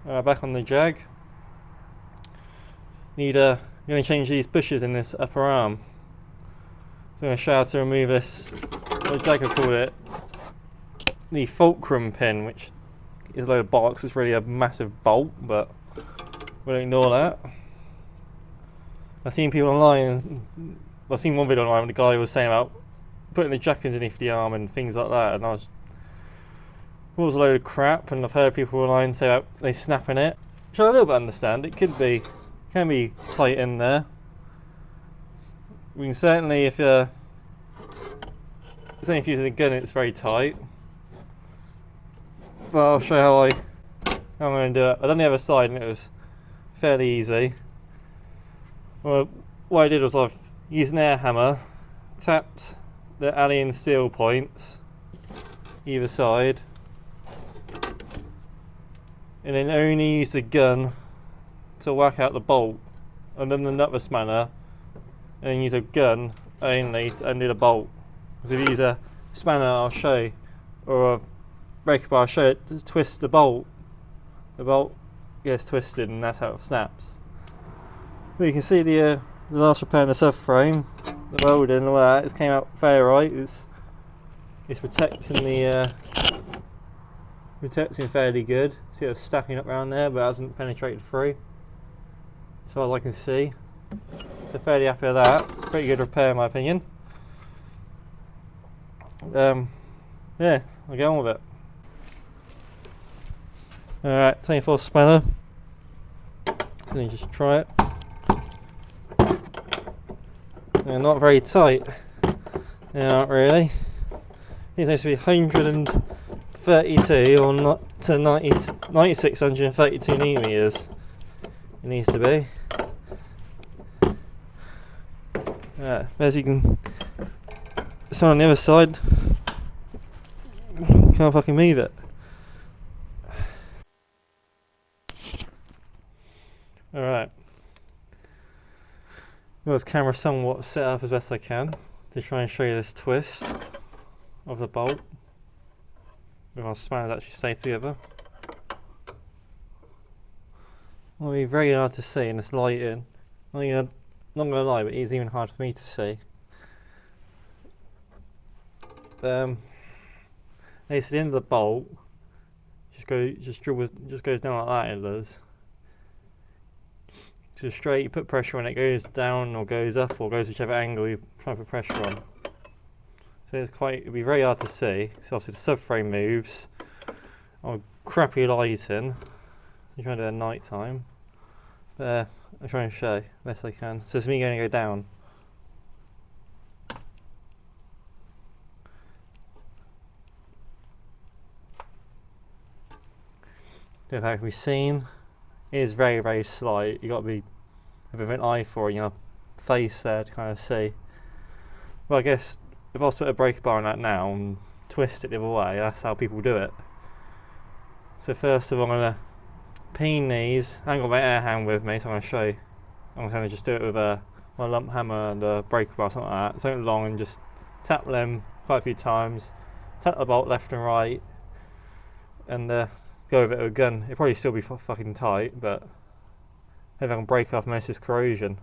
Back on the Jag. I'm going to change these bushes in this upper arm. So I'm going to show how to remove this, what Jaguar called it, the Fulcrum pin, which is a load of bollocks. It's really a massive bolt, but we'll ignore that. I've seen people online, I've seen one video online where the guy was saying about putting the jack underneath the arm and things like that, and it was a load of crap. And I've heard people online say about they snapping it, which I a little bit understand. It can be tight in there. We can certainly, if you're using a gun, it's very tight. But I'll show you how I'm going to do it. I done the other side and it was fairly easy. Well, what I did was I've used an air hammer, tapped the alien steel points either side, and then only use the gun to whack out the bolt, and then the nut spanner, and then use a gun only to undo the bolt. Because if you use a spanner, I'll show you, or a breaker bar, I'll show it to twist the bolt. The bolt gets twisted, and that's how it snaps. But you can see the last repair in the subframe, the welding and all that. It came out fair right. It's protecting the protecting fairly good. See it's stacking up around there, but it hasn't penetrated through, as far as I can see. So fairly happy with that. Pretty good repair in my opinion. Yeah, I'll get on with it. Alright, 24 spanner. So you just try it. Yeah, not very tight. Yeah, not really. It's supposed to be 132 or not to 9632 millimeters. It needs to be. Yeah, as you can. It's on the other side. Can't fucking move it. Alright. Got this camera somewhat set up as best I can to try and show you this twist of the bolt with our spanners actually stay together. It'll be very hard to see in this lighting. Not gonna lie, but it's even hard for me to see. It's the end of the bolt. Just goes down like that. It does. So straight, you put pressure on it, goes down or goes up or goes whichever angle you try to put pressure on. So it'll be very hard to see. So obviously the subframe moves. On crappy lighting. So you're trying to do it at night time. But I'll try and show best I can. So it's me going to go down. Don't know how it can be seen. It is very, very slight. You got to be a bit of an eye for it, your face there to kind of see. Well, I guess if I was to put a breaker bar on that now and twist it the other way, that's how people do it. So first of all, I'm going to peen these. I haven't got my air hand with me, so I'm going to show you. I'm going to just do it with my lump hammer and a breaker bar, something like that. Something long, and just tap them quite a few times. Tap the bolt left and right, and go with it with a gun. It'll probably still be fucking tight, but maybe I can break off most of this corrosion.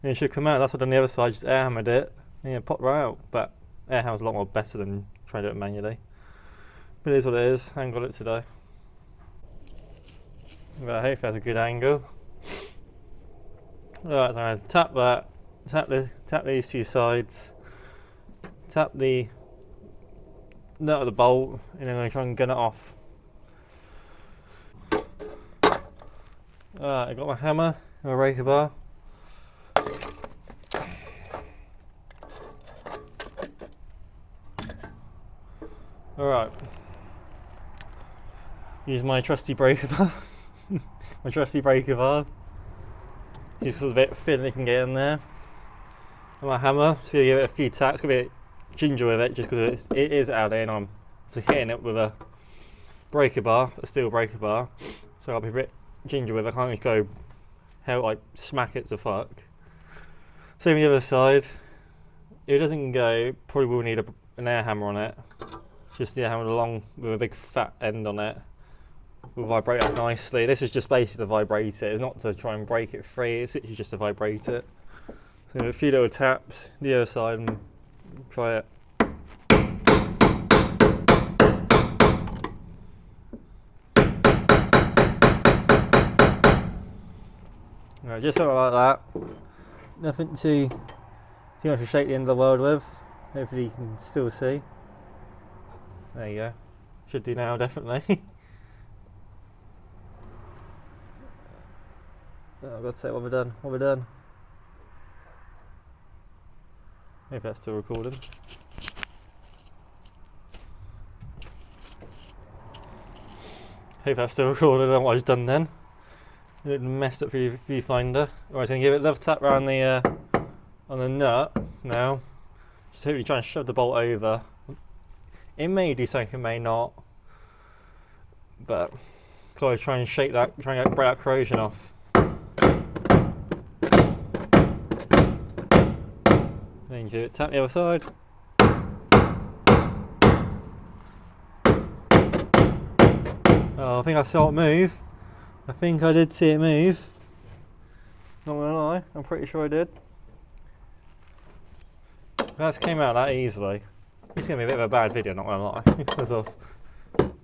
And it should come out. That's what I done on the other side, just air hammered it, and it popped right out. But air hammer's a lot more better than trying to do it manually. But it is what it is. I haven't got it today. But I hope that's a good angle. Alright, so I'm going to tap that, tap these two sides, tap the nut of the bolt, and then I'm going to try and gun it off. Alright, I got my hammer and my breaker bar. Alright. Use my trusty breaker bar. My trusty breaker bar. Just a bit thin it can get in there. And my hammer, just gonna give it a few taps, gonna be a bit ginger with it just because it is out there and I'm hitting it with a breaker bar, a steel breaker bar. So I'll be a bit ginger with it, I can't just go hell like smack it to fuck. Same on the other side. If it doesn't go, probably will need an air hammer on it. Just the air hammer along with a big fat end on it. will vibrate up nicely. This is just basically to vibrate it. It's not to try and break it free. It's literally just to vibrate it. So a few little taps the other side and try it. Right, just something like that. Nothing too much to shake the end of the world with. Hopefully you can still see. There you go. Should do now, definitely. Oh, I've got to say what we've done. What we've done. Maybe that's still recording. Hope that's still recording. I don't know what I've done then. It messed up your viewfinder. Alright, so I'm going to give it a love tap around the on the nut now. Just hopefully try and shove the bolt over. It may do something, it may not. But gotta try and shake that, try and break that corrosion off. Then give it tap the other side. Oh, I think I saw it move. I think I did see it move. Not gonna lie, I'm pretty sure I did. That came out that easily. It's gonna be a bit of a bad video, not gonna lie, because of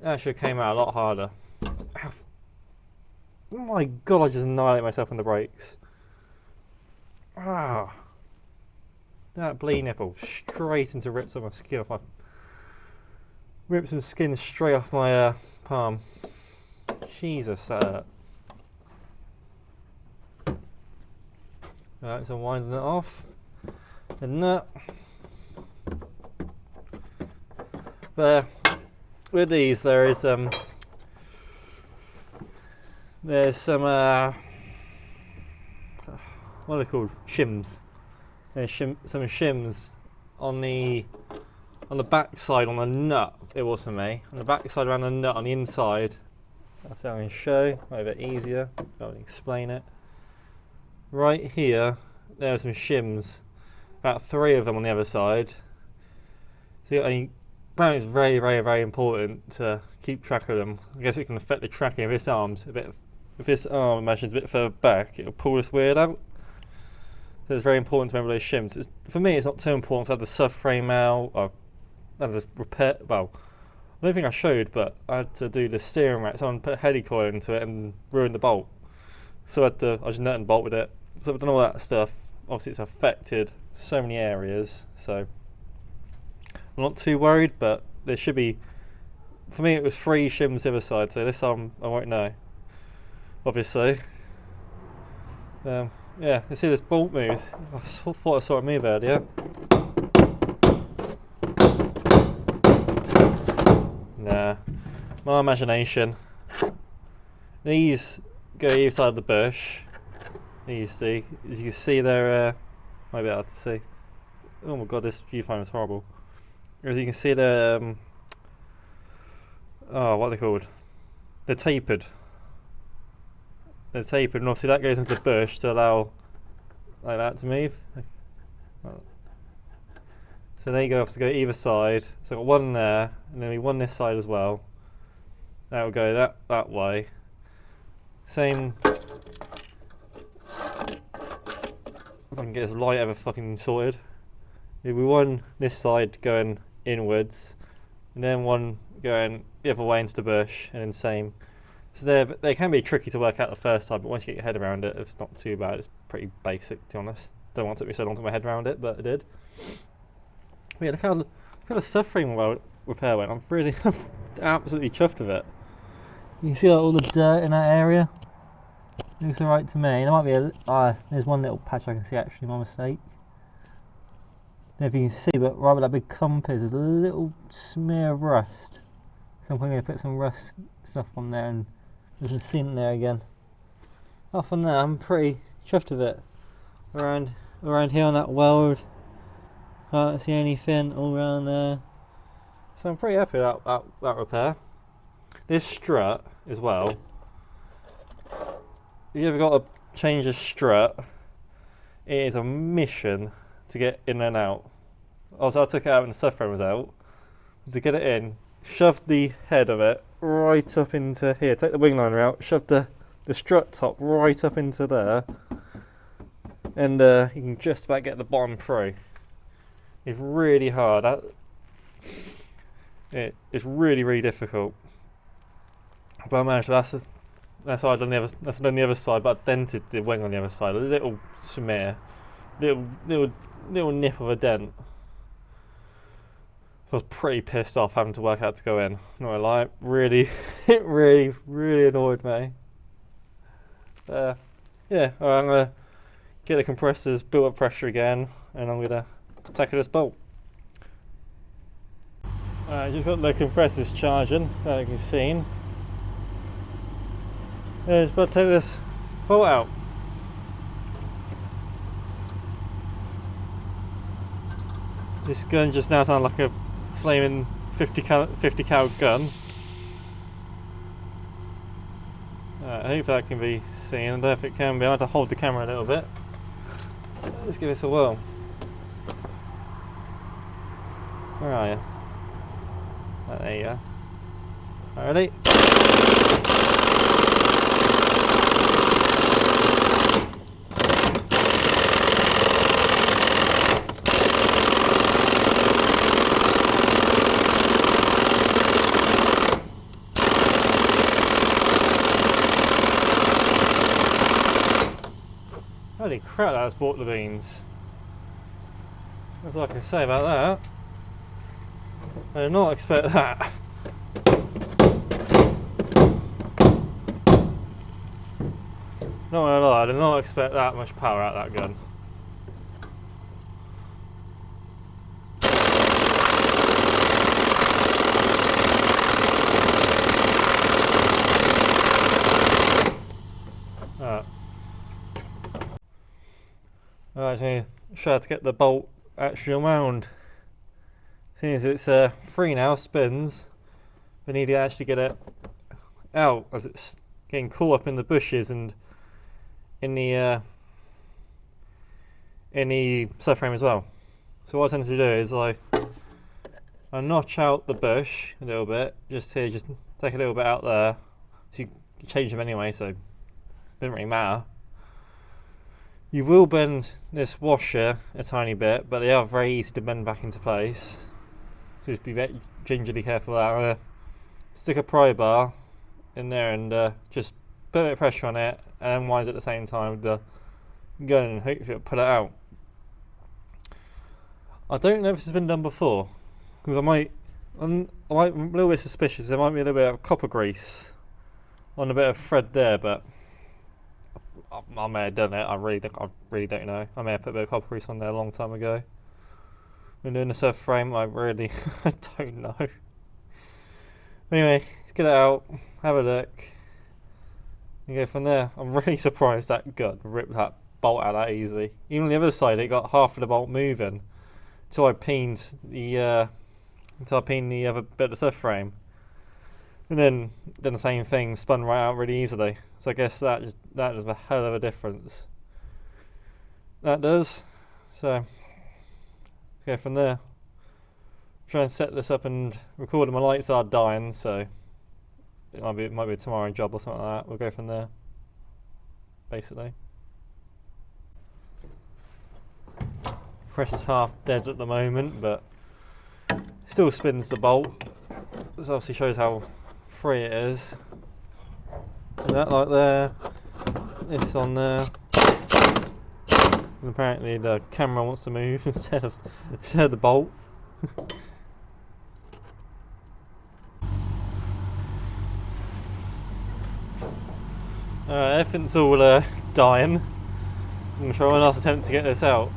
that should have came out a lot harder. Ow. Oh my god, I just annihilated myself on the brakes. Ah, that bleed nipple straight into rips of my skin off my rips some skin straight off my palm. Jesus, that hurt. Right, so I'm winding it off. The nut. But with these, there's some what are they called? Shims. There's some shims on the back side on the nut. It was for me on the back side around the nut on the inside. That's how I'm going to show. A bit easier. I can explain it. Right here, there are some shims. About 3 of them on the other side. So apparently it's very, very, very important to keep track of them. I guess it can affect the tracking of this arm's a bit. If this arm, imagine, is a bit further back, it'll pull this weird out. So it's very important to remember those shims. For me, it's not too important to have the subframe out. Or have the repair. Well, I don't think I showed, but I had to do the steering rack. Someone put a heady coil into it and ruined the bolt. So I just nut and bolt with it. So I've done all that stuff. Obviously, it's affected so many areas. So I'm not too worried, but there should be. For me, it was 3 shims the other side. So this arm, I won't know. Obviously. Yeah, you see this bolt moves. I thought I saw it move earlier. Nah, my imagination. These go either side of the bush. These see, as you can see, they're might be hard to see. Oh my god, this viewfinder is horrible. As you can see, they're oh, what are they called? They're tapered. They're tapered, and obviously that goes into the bush to allow like that to move. So there you go, have to go either side. So I've got one there, and then one this side as well. That will go that way. Same. If I can get this light ever fucking sorted. There'll be one this side going inwards, and then one going the other way into the bush, and then same. So they can be tricky to work out the first time, but once you get your head around it, it's not too bad. It's pretty basic, to be honest. Don't want it to be so long to get my head around it, but it did. But yeah, look how the subframe repair went. I'm really absolutely chuffed with it. You can see all the dirt in that area. Looks alright to me. There might be there's one little patch I can see, actually, my mistake. I don't know if you can see, but right where that big clump is, there's a little smear of rust. So I'm going to put some rust stuff on there, and there's a seam there again. Off on that, I'm pretty chuffed with it. Around here on that weld, can't see anything all around there. So I'm pretty happy with that repair. This strut as well. If you ever got to change a strut, it is a mission to get in and out. Also, I took it out when the subframe was out. To get it in, shoved the head of it right up into here. Take the wing liner out, shove the strut top right up into there, and you can just about get the bottom through. It's really hard. It's really difficult. But I managed. That's why I done the other. That's done the other side, but I dented the wing on the other side. A little smear, little nip of a dent. I was pretty pissed off having to work out to go in. Not gonna lie, it really annoyed me. Yeah, alright, I'm gonna get the compressors, build up pressure again, and I'm gonna tackle this bolt. Alright, just got the compressors charging, like you've seen. Just about to take this bolt out. This gun just now sounds like a flaming 50 cal gun. I hope that can be seen. I don't know if it can be. I have to hold the camera a little bit. Let's give this a whirl. Where are you? Oh, there you go. Ready? Holy crap, that has bought the beans. That's all I can say about that. I did not expect that. Not gonna lie, I did not expect that much power out of that gun. Alright, so I'm show how to get the bolt actually unwound. Seeing as it's free now, spins, we need to actually get it out as it's getting caught up in the bushes and in the subframe as well. So what I tend to do is I notch out the bush a little bit, just here, just take a little bit out there. So you can change them anyway, so it doesn't really matter. You will bend this washer a tiny bit, but they are very easy to bend back into place. So just be very gingerly careful of that. I'm going to stick a pry bar in there and just put a bit of pressure on it and then wind it at the same time with the gun and hopefully it'll put it out. I don't know if this has been done before, because I'm a little bit suspicious there might be a little bit of copper grease on a bit of thread there, but I may have done it. I really don't know. I may have put a bit of copper grease on there a long time ago. Been doing the surf frame. I don't know. Anyway, let's get it out, have a look, and go from there. I'm really surprised that gun ripped that bolt out that easy. Even on the other side, it got half of the bolt moving until I peened the other bit of the surf frame. And then the same thing, spun right out really easily. So I guess that is a hell of a difference. That does. So let's go from there. Try and set this up and record. My lights are dying, so it might be a tomorrow job or something like that. We'll go from there. Basically. Pressure's half dead at the moment, but still spins the bolt. This obviously shows how free it is. And that like there, this on there. And apparently the camera wants to move instead of the bolt. Everything's all dying. I'm going to try one last attempt to get this out.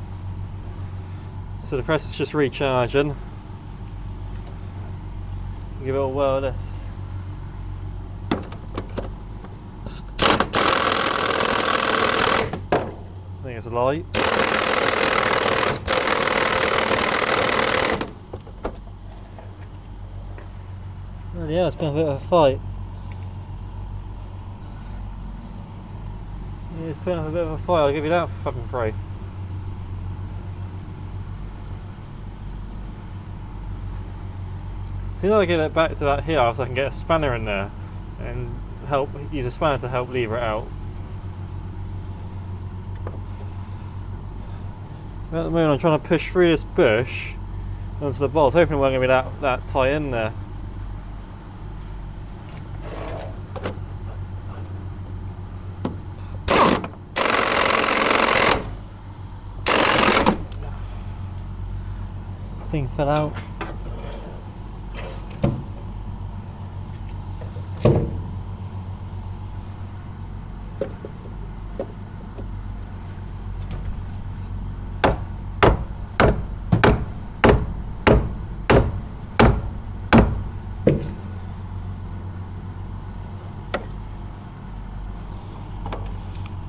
So the press is just recharging. Give it a whirl of this. I think it's a light. Oh yeah, it's been a bit of a fight. Yeah, it's been a bit of a fight, I'll give you that for fucking free. As soon as I get it back to that here, so I can get a spanner in there and use a spanner to help lever it out. At the moment I'm trying to push through this bush onto the bolts, hoping it won't going to be that tight in there. Thing fell out.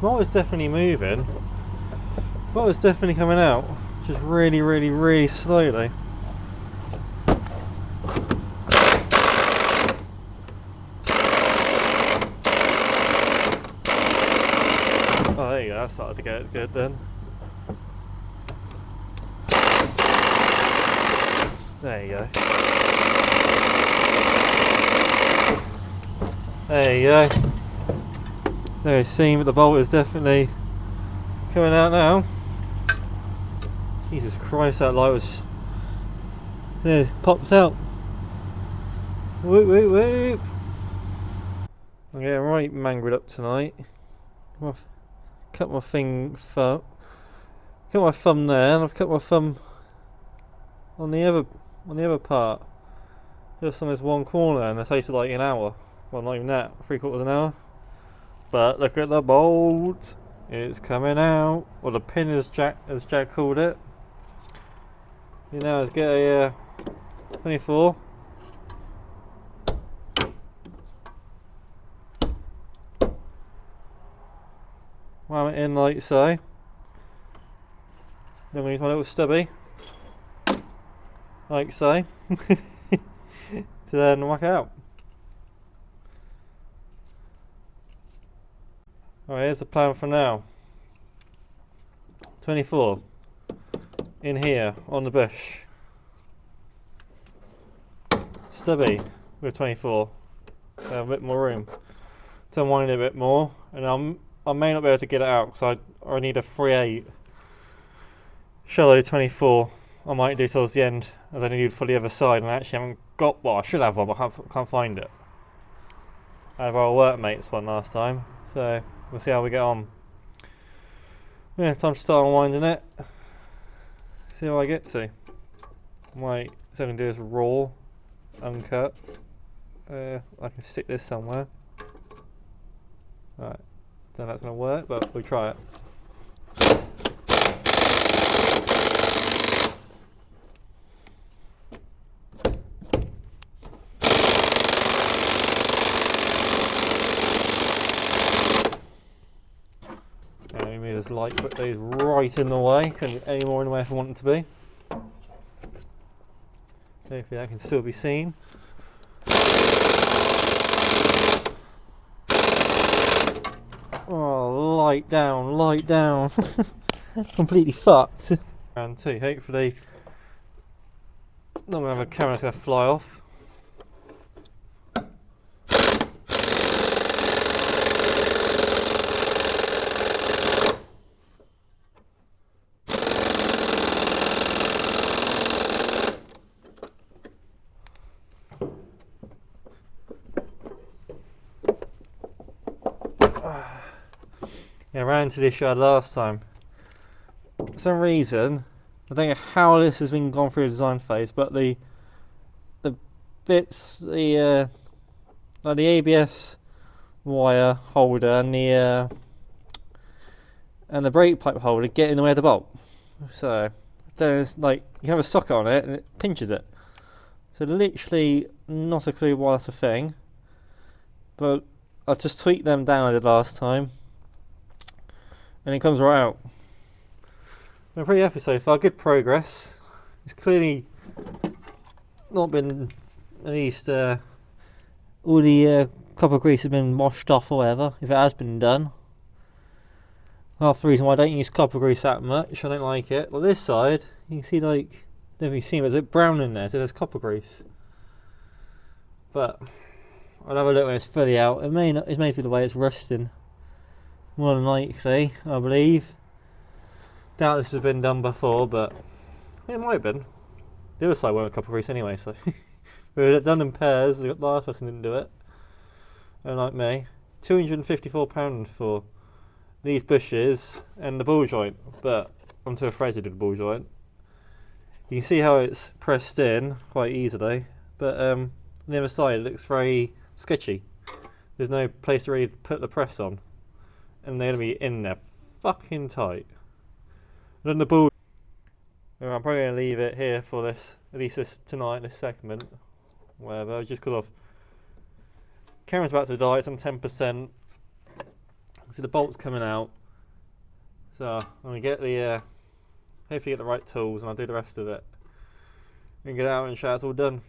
What was definitely moving, what was definitely coming out, just really slowly. Oh, there you go, that started to get good then. There you go. There you go. There you see, but the bolt is definitely coming out now. Jesus Christ, that light was... There, it pops out. Whoop, whoop, whoop. I'm getting right mangled up tonight. Cut my thumb there, and I've cut my thumb on the other part. Just on this one corner, and it takes like an hour. Well, not even that, 3/4 of an hour. But look at the bolt, it's coming out. Well, the pin as Jack called it. You know, let's get a 24. Ram it in like so. Then we use my little stubby, like so, to then whack out. Alright, here's the plan for now. 24 in here on the bush. Stubby with 24. A bit more room to unwind it a bit more, and I may not be able to get it out because I need a 3/8 shallow 24. I might do towards the end as I need for the other side, and I actually haven't got one. I should have one, but I can't find it. I had our workmates one last time, so we'll see how we get on. Yeah, time to start unwinding it. See how I get to. Might see if I can do this raw, uncut. I can stick this somewhere. Right, don't know if that's going to work, but we'll try it. This light, put these right in the way, couldn't get any more in the way if I want them to be. Hopefully that can still be seen. Oh, light down. Completely fucked. Round 2, hopefully not going to have a camera that's going to fly off. Yeah, ran into the issue I had last time. For some reason, I don't know how this has been gone through the design phase, but the bits, like the ABS wire holder and the brake pipe holder get in the way of the bolt. So there's like, you can have a socket on it and it pinches it. So literally not a clue why that's a thing, but I've just tweaked them down I did last time, and it comes right out. I'm pretty happy so far, good progress. It's clearly not been, at least all the copper grease has been washed off or whatever, if it has been done. Half the reason why I don't use copper grease that much, I don't like it. Well, this side, you can see like, never seen it, there's a bit brown in there, so there's copper grease. But I'll have a look when it's fully out. It may be the way it's rusting. More than likely, I believe. Doubt this has been done before, but it might have been. The other side went a couple of weeks anyway, so we were done in pairs. The last person didn't do it, unlike me. £254 for these bushes and the ball joint, but I'm too afraid to do the ball joint. You can see how it's pressed in quite easily, but on the other side it looks very sketchy. There's no place to really put the press on, and they're going to be in there fucking tight. And then the ball, I'm probably going to leave it here for this, at least this tonight, this segment, whatever, just because of camera's about to die. It's on 10%. See the bolts coming out, so I'm going to get the hopefully get the right tools, and I'll do the rest of it and get out and shout it's all done.